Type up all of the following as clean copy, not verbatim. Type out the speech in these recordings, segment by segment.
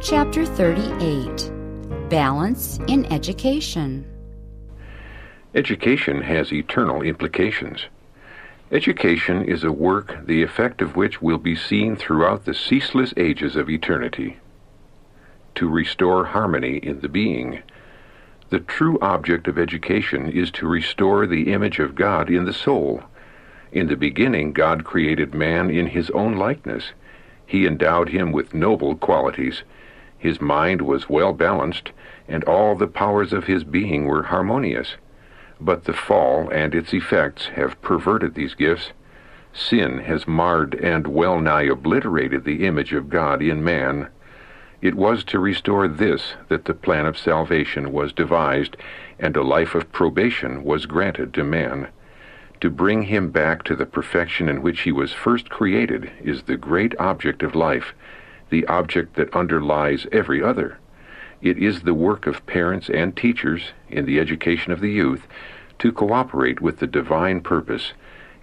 Chapter 38. Balance in Education. Education has eternal implications. Education is a work the effect of which will be seen throughout the ceaseless ages of eternity. To restore harmony in the being. The true object of education is to restore the image of God in the soul. In the beginning, God created man in his own likeness. He endowed him with noble qualities. His mind was well balanced, and all the powers of his being were harmonious. But the fall and its effects have perverted these gifts. Sin has marred and well nigh obliterated the image of God in man. It was to restore this that the plan of salvation was devised, and a life of probation was granted to man. To bring him back to the perfection in which he was first created is the great object of life, the object that underlies every other. It is the work of parents and teachers in the education of the youth to cooperate with the divine purpose,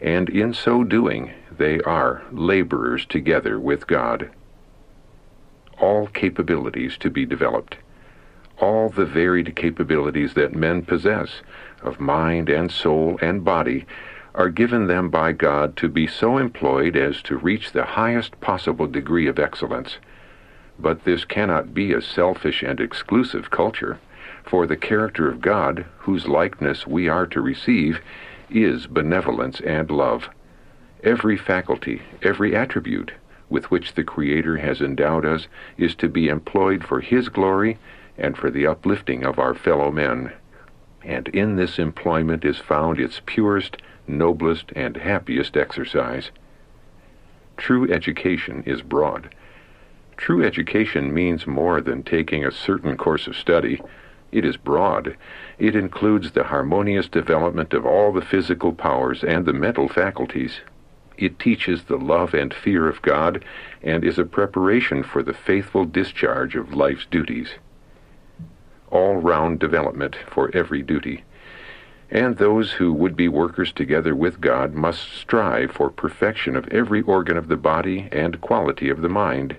and in so doing they are laborers together with God. All capabilities to be developed. All the varied capabilities that men possess, of mind and soul and body, are given them by God to be so employed as to reach the highest possible degree of excellence. But this cannot be a selfish and exclusive culture, for the character of God, whose likeness we are to receive, is benevolence and love. Every faculty, every attribute with which the Creator has endowed us is to be employed for His glory and for the uplifting of our fellow men. And in this employment is found its purest, noblest, and happiest exercise. True education is broad. True education means more than taking a certain course of study. It is broad. It includes the harmonious development of all the physical powers and the mental faculties. It teaches the love and fear of God and is a preparation for the faithful discharge of life's duties. All-round development for every duty. And those who would be workers together with God must strive for perfection of every organ of the body and quality of the mind.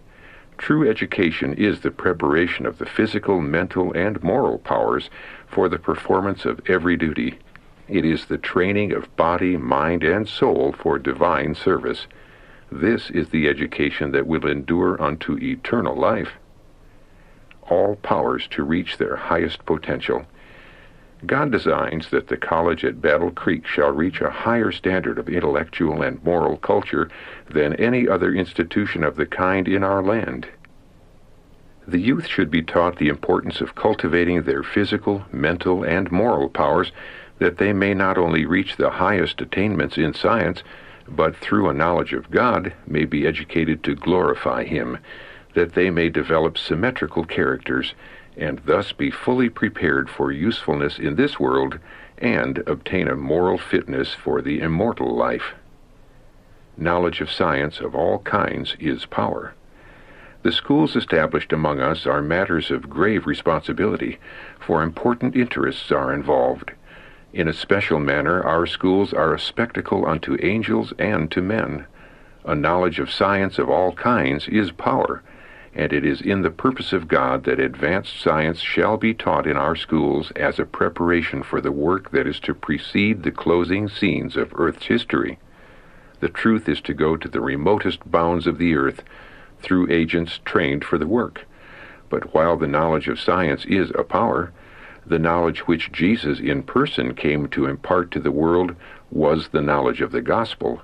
True education is the preparation of the physical, mental, and moral powers for the performance of every duty. It is the training of body, mind, and soul for divine service. This is the education that will endure unto eternal life. All powers to reach their highest potential. God designs that the college at Battle Creek shall reach a higher standard of intellectual and moral culture than any other institution of the kind in our land. The youth should be taught the importance of cultivating their physical, mental, and moral powers, that they may not only reach the highest attainments in science, but through a knowledge of God may be educated to glorify Him, that they may develop symmetrical characters, and thus be fully prepared for usefulness in this world and obtain a moral fitness for the immortal life. Knowledge of science of all kinds is power. The schools established among us are matters of grave responsibility, for important interests are involved. In a special manner, our schools are a spectacle unto angels and to men. A knowledge of science of all kinds is power, and it is in the purpose of God that advanced science shall be taught in our schools as a preparation for the work that is to precede the closing scenes of earth's history. The truth is to go to the remotest bounds of the earth through agents trained for the work. But while the knowledge of science is a power, the knowledge which Jesus in person came to impart to the world was the knowledge of the gospel.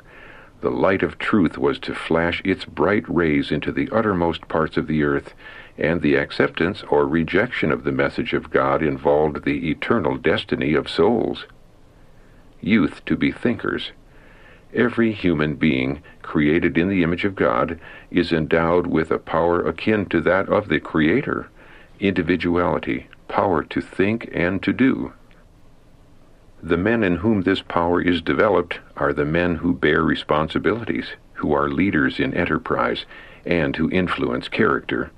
The light of truth was to flash its bright rays into the uttermost parts of the earth, and the acceptance or rejection of the message of God involved the eternal destiny of souls. Youth to be thinkers. Every human being, created in the image of God, is endowed with a power akin to that of the Creator, individuality, power to think and to do. The men in whom this power is developed are the men who bear responsibilities, who are leaders in enterprise, and who influence character.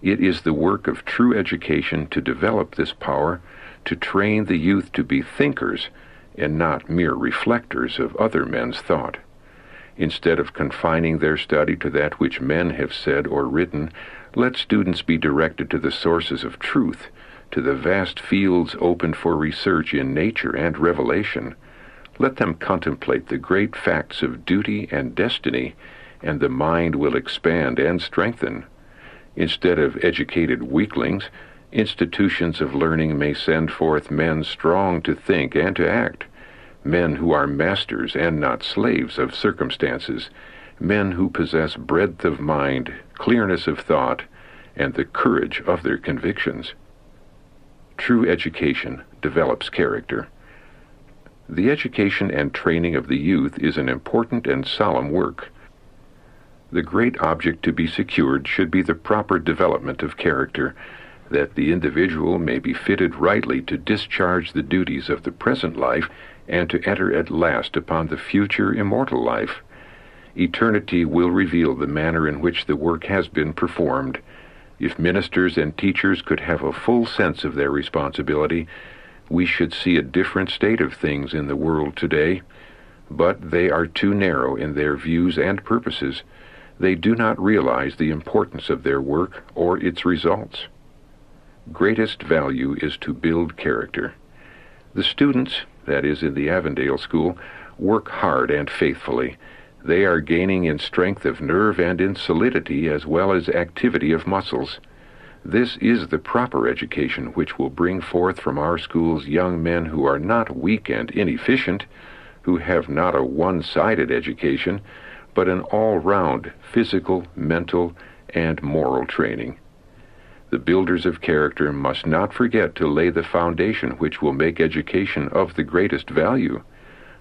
It is the work of true education to develop this power, to train the youth to be thinkers, and not mere reflectors of other men's thought. Instead of confining their study to that which men have said or written, Let students be directed to the sources of truth, to the vast fields opened for research in nature and revelation. Let them contemplate the great facts of duty and destiny, and the mind will expand and strengthen. Instead of educated weaklings, institutions of learning may send forth men strong to think and to act, men who are masters and not slaves of circumstances, men who possess breadth of mind, clearness of thought, and the courage of their convictions. True education develops character. The education and training of the youth is an important and solemn work. The great object to be secured should be the proper development of character, that the individual may be fitted rightly to discharge the duties of the present life and to enter at last upon the future immortal life. Eternity will reveal the manner in which the work has been performed. If ministers and teachers could have a full sense of their responsibility, we should see a different state of things in the world today. But they are too narrow in their views and purposes. They do not realize the importance of their work or its results. Greatest value is to build character. The students, that is in the Avondale School, work hard and faithfully. They are gaining in strength of nerve and in solidity as well as activity of muscles. This is the proper education which will bring forth from our schools young men who are not weak and inefficient, who have not a one-sided education, but an all-round physical, mental, and moral training. The builders of character must not forget to lay the foundation which will make education of the greatest value.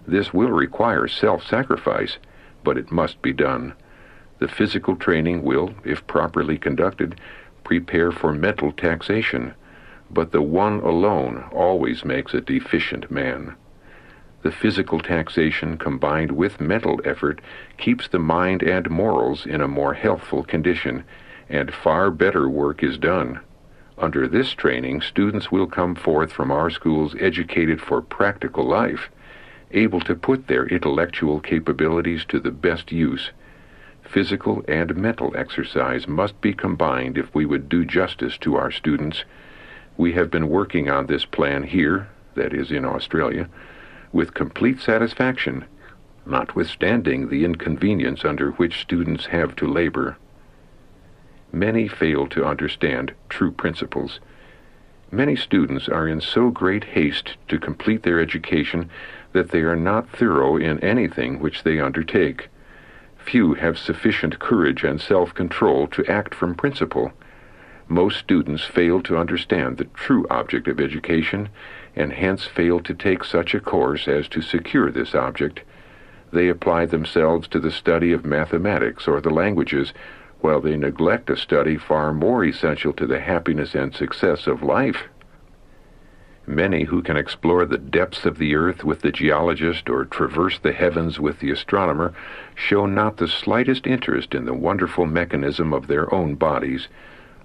This will require self-sacrifice, but it must be done. The physical training will, if properly conducted, prepare for mental taxation, but the one alone always makes a deficient man. The physical taxation combined with mental effort keeps the mind and morals in a more healthful condition, and far better work is done. Under this training, students will come forth from our schools educated for practical life, able to put their intellectual capabilities to the best use. Physical and mental exercise must be combined if we would do justice to our students. We have been working on this plan here, that is in Australia, with complete satisfaction, notwithstanding the inconvenience under which students have to labor. Many fail to understand true principles. Many students are in so great haste to complete their education that they are not thorough in anything which they undertake. Few have sufficient courage and self-control to act from principle. Most students fail to understand the true object of education, and hence fail to take such a course as to secure this object. They apply themselves to the study of mathematics or the languages, while they neglect a study far more essential to the happiness and success of life. Many who can explore the depths of the earth with the geologist or traverse the heavens with the astronomer show not the slightest interest in the wonderful mechanism of their own bodies.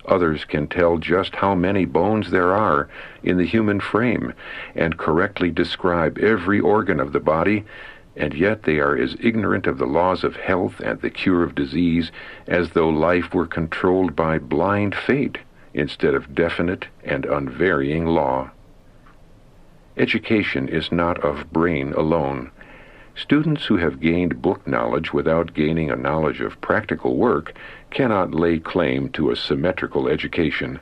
Others can tell just how many bones there are in the human frame and correctly describe every organ of the body, and yet they are as ignorant of the laws of health and the cure of disease as though life were controlled by blind fate instead of definite and unvarying law. Education is not of brain alone. Students who have gained book knowledge without gaining a knowledge of practical work cannot lay claim to a symmetrical education.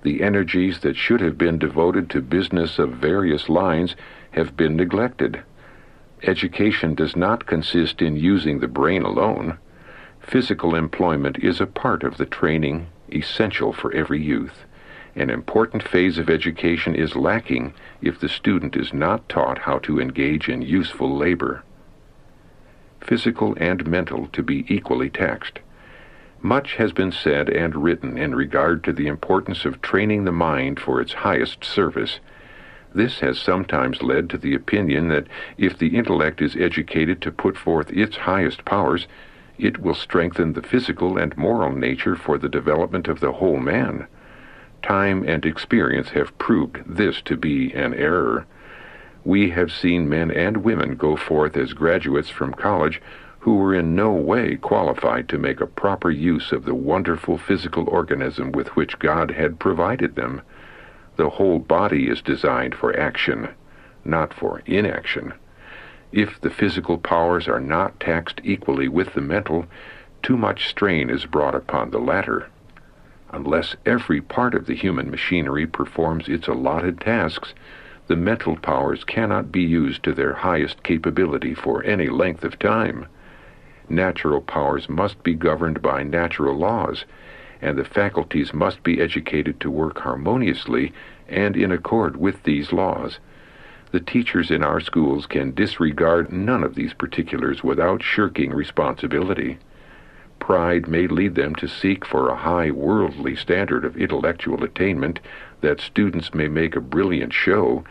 The energies that should have been devoted to business of various lines have been neglected. Education does not consist in using the brain alone. Physical employment is a part of the training essential for every youth. An important phase of education is lacking if the student is not taught how to engage in useful labor. Physical and mental to be equally taxed. Much has been said and written in regard to the importance of training the mind for its highest service. This has sometimes led to the opinion that if the intellect is educated to put forth its highest powers, it will strengthen the physical and moral nature for the development of the whole man. Time and experience have proved this to be an error. We have seen men and women go forth as graduates from college who were in no way qualified to make a proper use of the wonderful physical organism with which God had provided them. The whole body is designed for action, not for inaction. If the physical powers are not taxed equally with the mental, too much strain is brought upon the latter. Unless every part of the human machinery performs its allotted tasks, the mental powers cannot be used to their highest capability for any length of time. Natural powers must be governed by natural laws, and the faculties must be educated to work harmoniously and in accord with these laws. The teachers in our schools can disregard none of these particulars without shirking responsibility. Pride may lead them to seek for a high worldly standard of intellectual attainment that students may make a brilliant show,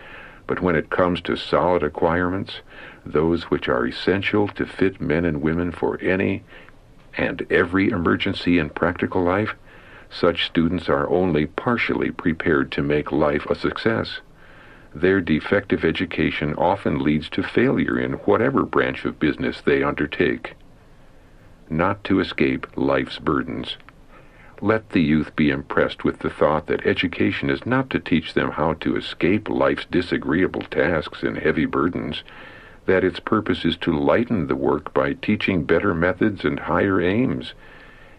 but when it comes to solid acquirements, those which are essential to fit men and women for any and every emergency in practical life, such students are only partially prepared to make life a success. Their defective education often leads to failure in whatever branch of business they undertake. Not to escape life's burdens. Let the youth be impressed with the thought that education is not to teach them how to escape life's disagreeable tasks and heavy burdens, that its purpose is to lighten the work by teaching better methods and higher aims.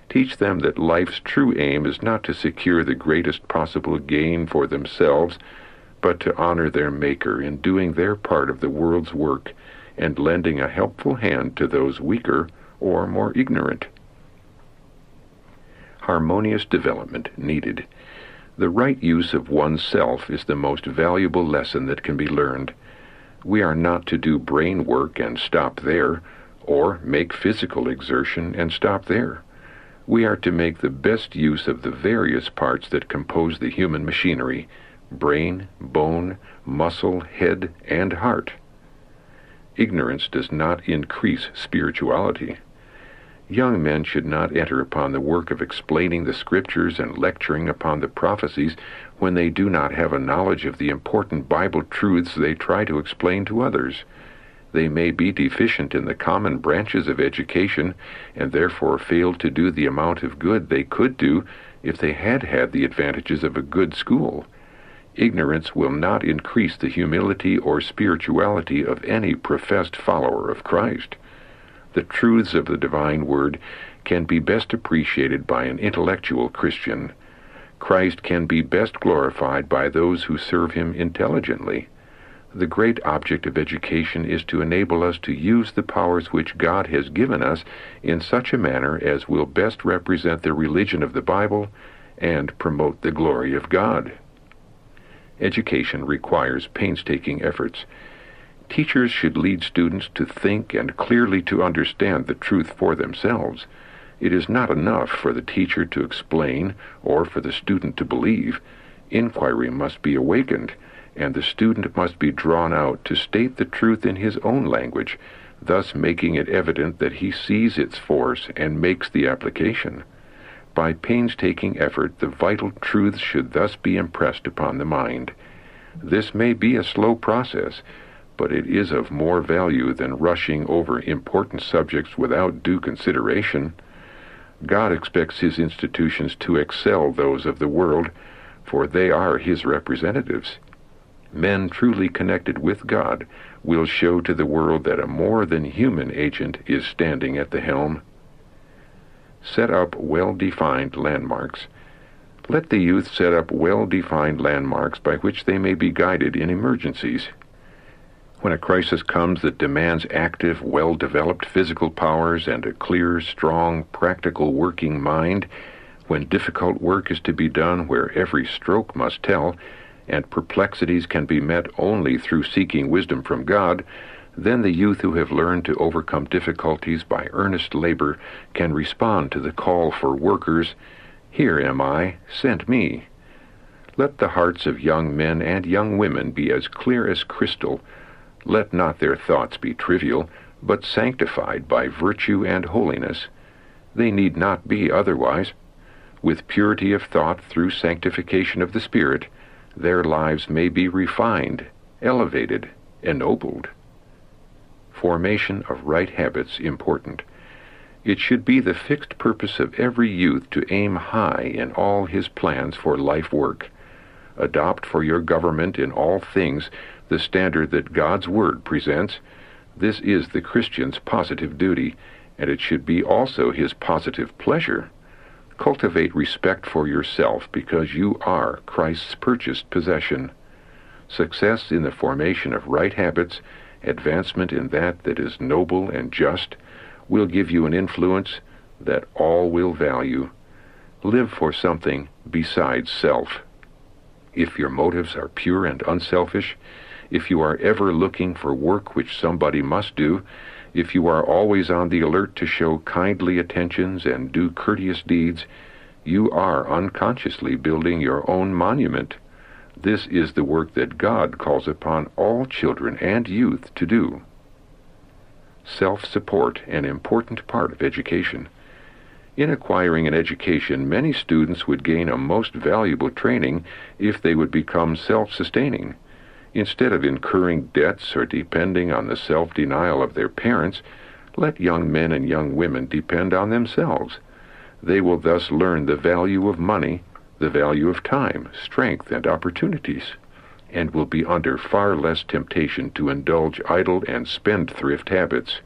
Teach them that life's true aim is not to secure the greatest possible gain for themselves, but to honor their Maker in doing their part of the world's work and lending a helpful hand to those weaker or more ignorant. Harmonious development needed. The right use of oneself is the most valuable lesson that can be learned. We are not to do brain work and stop there, or make physical exertion and stop there. We are to make the best use of the various parts that compose the human machinery: brain, bone, muscle, head, and heart. Ignorance does not increase spirituality. Young men should not enter upon the work of explaining the Scriptures and lecturing upon the prophecies when they do not have a knowledge of the important Bible truths they try to explain to others. They may be deficient in the common branches of education, and therefore fail to do the amount of good they could do if they had had the advantages of a good school. Ignorance will not increase the humility or spirituality of any professed follower of Christ. The truths of the divine word can be best appreciated by an intellectual Christian. Christ can be best glorified by those who serve him intelligently. The great object of education is to enable us to use the powers which God has given us in such a manner as will best represent the religion of the Bible and promote the glory of God. Education requires painstaking efforts. Teachers should lead students to think and clearly to understand the truth for themselves. It is not enough for the teacher to explain or for the student to believe. Inquiry must be awakened, and the student must be drawn out to state the truth in his own language, thus making it evident that he sees its force and makes the application. By painstaking effort, the vital truths should thus be impressed upon the mind. This may be a slow process, but it is of more value than rushing over important subjects without due consideration. God expects his institutions to excel those of the world, for they are his representatives. Men truly connected with God will show to the world that a more than human agent is standing at the helm. Set up well-defined landmarks. Let the youth set up well-defined landmarks by which they may be guided in emergencies. When a crisis comes that demands active, well-developed physical powers and a clear, strong, practical working mind, when difficult work is to be done where every stroke must tell, and perplexities can be met only through seeking wisdom from God, then the youth who have learned to overcome difficulties by earnest labor can respond to the call for workers, "Here am I, send me." Let the hearts of young men and young women be as clear as crystal. Let not their thoughts be trivial, but sanctified by virtue and holiness. They need not be otherwise. With purity of thought through sanctification of the Spirit, their lives may be refined, elevated, ennobled. formation of right habits important. It should be the fixed purpose of every youth to aim high in all his plans for life work. Adopt for your government in all things the standard that God's Word presents. This is the Christian's positive duty, and it should be also his positive pleasure. Cultivate respect for yourself because you are Christ's purchased possession. Success in the formation of right habits, advancement in that is noble and just, will give you an influence that all will value. Live for something besides self. If your motives are pure and unselfish, if you are ever looking for work which somebody must do, if you are always on the alert to show kindly attentions and do courteous deeds, you are unconsciously building your own monument. This is the work that God calls upon all children and youth to do. Self-support, an important part of education. In acquiring an education, many students would gain a most valuable training if they would become self-sustaining. Instead of incurring debts or depending on the self-denial of their parents, let young men and young women depend on themselves. They will thus learn the value of money, the value of time, strength, and opportunities, and will be under far less temptation to indulge idle and spendthrift habits.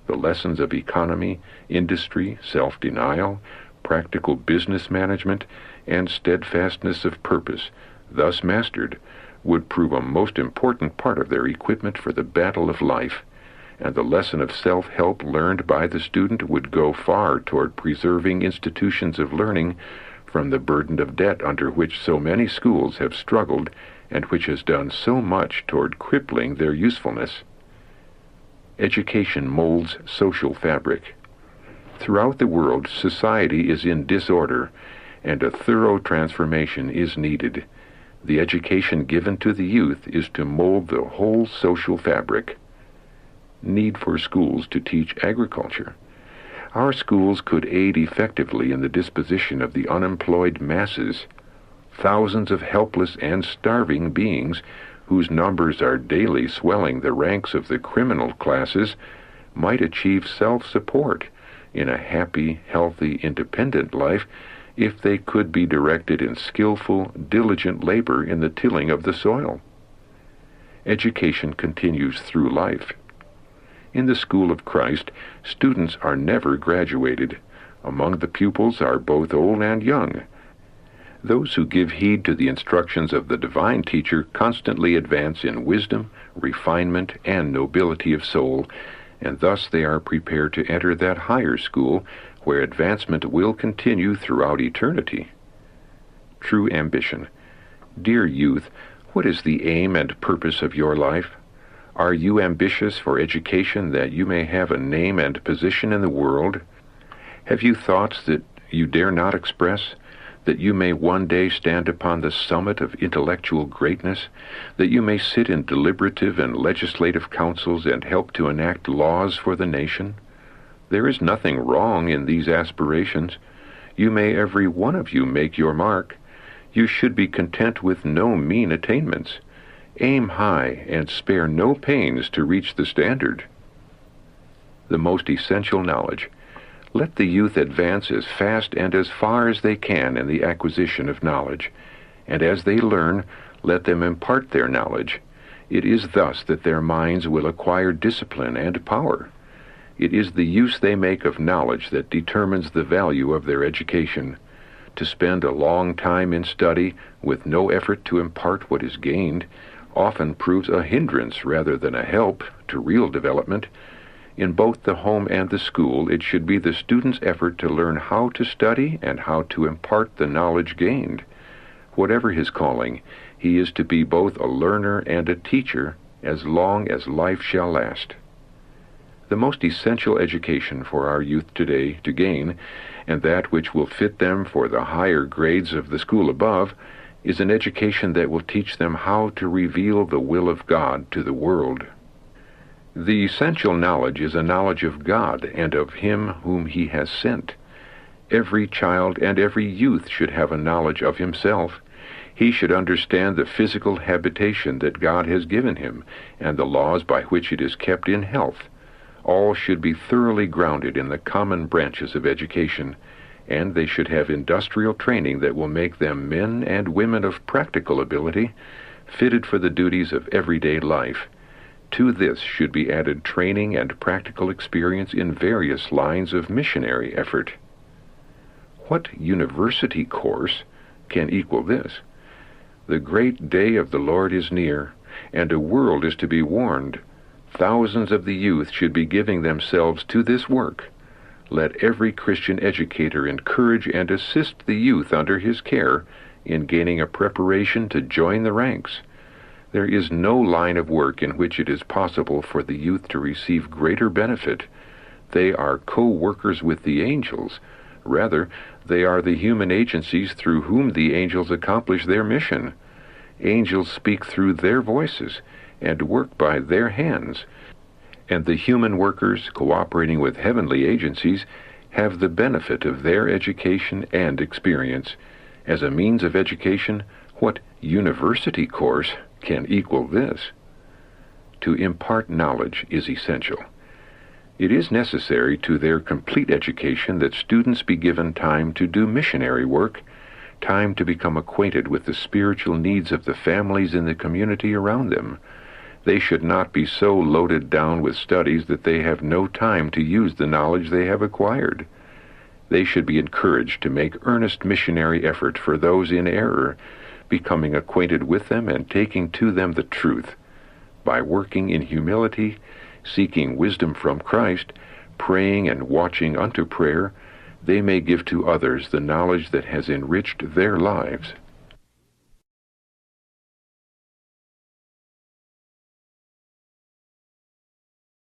The lessons of economy, industry, self-denial, practical business management, and steadfastness of purpose, thus mastered, would prove a most important part of their equipment for the battle of life, and the lesson of self-help learned by the student would go far toward preserving institutions of learning from the burden of debt under which so many schools have struggled and which has done so much toward crippling their usefulness. Education molds social fabric. Throughout the world, society is in disorder, and a thorough transformation is needed. The education given to the youth is to mold the whole social fabric. Need for schools to teach agriculture. Our schools could aid effectively in the disposition of the unemployed masses. Thousands of helpless and starving beings, whose numbers are daily swelling the ranks of the criminal classes, might achieve self-support in a happy, healthy, independent life if they could be directed in skillful, diligent labor in the tilling of the soil. Education continues through life. In the school of Christ, students are never graduated. Among the pupils are both old and young. Those who give heed to the instructions of the divine teacher constantly advance in wisdom, refinement, and nobility of soul, and thus they are prepared to enter that higher school where advancement will continue throughout eternity. True ambition. Dear youth, what is the aim and purpose of your life? Are you ambitious for education that you may have a name and position in the world? Have you thoughts that you dare not express, that you may one day stand upon the summit of intellectual greatness, that you may sit in deliberative and legislative councils and help to enact laws for the nation? There is nothing wrong in these aspirations. You may every one of you make your mark. You should be content with no mean attainments. Aim high and spare no pains to reach the standard. The most essential knowledge. Let the youth advance as fast and as far as they can in the acquisition of knowledge, and as they learn, let them impart their knowledge. It is thus that their minds will acquire discipline and power. It is the use they make of knowledge that determines the value of their education. To spend a long time in study with no effort to impart what is gained often proves a hindrance rather than a help to real development. In both the home and the school, it should be the student's effort to learn how to study and how to impart the knowledge gained. Whatever his calling, he is to be both a learner and a teacher as long as life shall last. The most essential education for our youth today to gain, and that which will fit them for the higher grades of the school above, is an education that will teach them how to reveal the will of God to the world. The essential knowledge is a knowledge of God and of Him whom He has sent. Every child and every youth should have a knowledge of himself. He should understand the physical habitation that God has given him, and the laws by which it is kept in health. All should be thoroughly grounded in the common branches of education, and they should have industrial training that will make them men and women of practical ability, fitted for the duties of everyday life. To this should be added training and practical experience in various lines of missionary effort. What university course can equal this? The great day of the Lord is near, and a world is to be warned. Thousands of the youth should be giving themselves to this work. Let every Christian educator encourage and assist the youth under his care in gaining a preparation to join the ranks. There is no line of work in which it is possible for the youth to receive greater benefit. They are co-workers with the angels. Rather, they are the human agencies through whom the angels accomplish their mission. Angels speak through their voices and work by their hands, and the human workers cooperating with heavenly agencies have the benefit of their education and experience. As a means of education, what university course can equal this? To impart knowledge is essential. It is necessary to their complete education that students be given time to do missionary work, time to become acquainted with the spiritual needs of the families in the community around them. They should not be so loaded down with studies that they have no time to use the knowledge they have acquired. They should be encouraged to make earnest missionary effort for those in error, becoming acquainted with them and taking to them the truth. By working in humility, seeking wisdom from Christ, praying and watching unto prayer, they may give to others the knowledge that has enriched their lives.